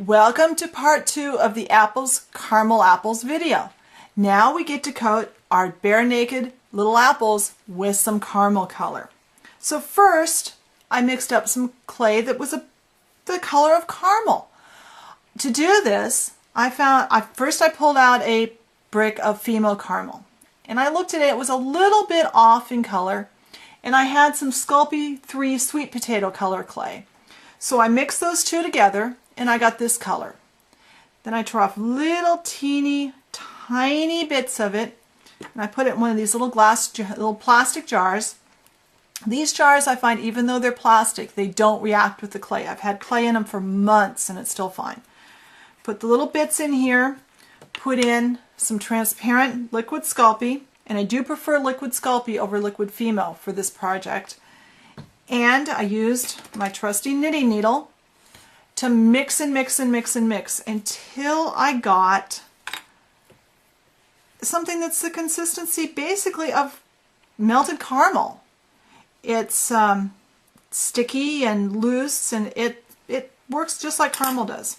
Welcome to part 2 of the caramel apples video. Now we get to coat our bare naked little apples with some caramel color. So first I mixed up some clay that was the color of caramel. To do this, I pulled out a brick of Fimo caramel and I looked at it. It was a little bit off in color, and I had some Sculpey 3 sweet potato color clay. So I mixed those two together and I got this color. Then I tore off little teeny tiny bits of it and I put it in one of these little plastic jars. These jars, I find, even though they're plastic, they don't react with the clay. I've had clay in them for months and it's still fine. Put the little bits in here, put in some transparent liquid Sculpey, and I do prefer liquid Sculpey over liquid Fimo for this project. And I used my trusty knitting needle to mix and mix and mix and mix until I got something that's the consistency basically of melted caramel. It's sticky and loose, and it works just like caramel does.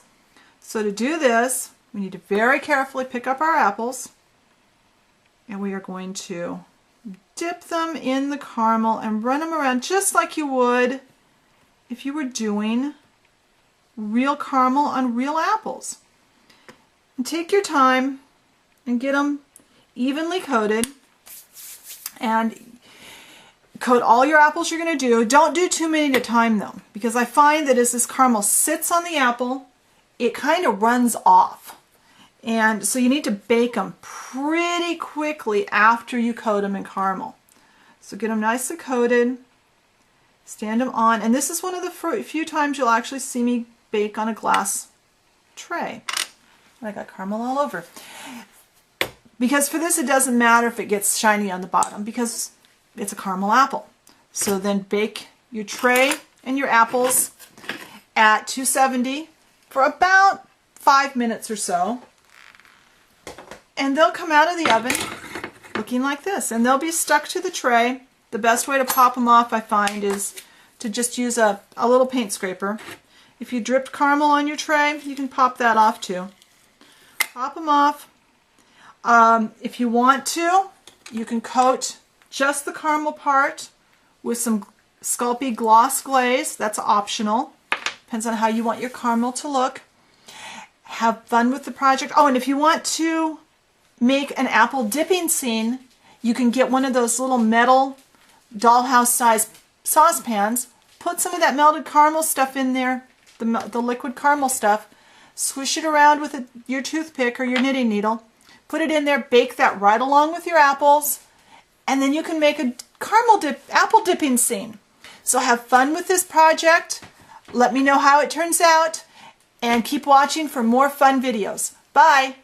So to do this, we need to very carefully pick up our apples, and we are going to dip them in the caramel and run them around just like you would if you were doing real caramel on real apples. And take your time and get them evenly coated, and coat all your apples you're going to do. Don't do too many at a time though, because I find that as this caramel sits on the apple, it kind of runs off. And so you need to bake them pretty quickly after you coat them in caramel. So get them nicely coated, stand them on, and this is one of the few times you'll actually see me bake on a glass tray. I got caramel all over. Because for this it doesn't matter if it gets shiny on the bottom because it's a caramel apple. So then bake your tray and your apples at 270 for about 5 minutes or so. And they'll come out of the oven looking like this, and they'll be stuck to the tray. The best way to pop them off, I find, is to just use a little paint scraper. If you dripped caramel on your tray, you can pop that off too. Pop them off. If you want to, you can coat just the caramel part with some Sculpey gloss glaze. That's optional. Depends on how you want your caramel to look. Have fun with the project. Oh, and if you want to make an apple dipping scene, you can get one of those little metal dollhouse size saucepans. Put some of that melted caramel stuff in there, the liquid caramel stuff. Swish it around with your toothpick or your knitting needle. Put it in there, bake that right along with your apples, and then you can make a apple dipping scene. So have fun with this project. Let me know how it turns out, and keep watching for more fun videos. Bye!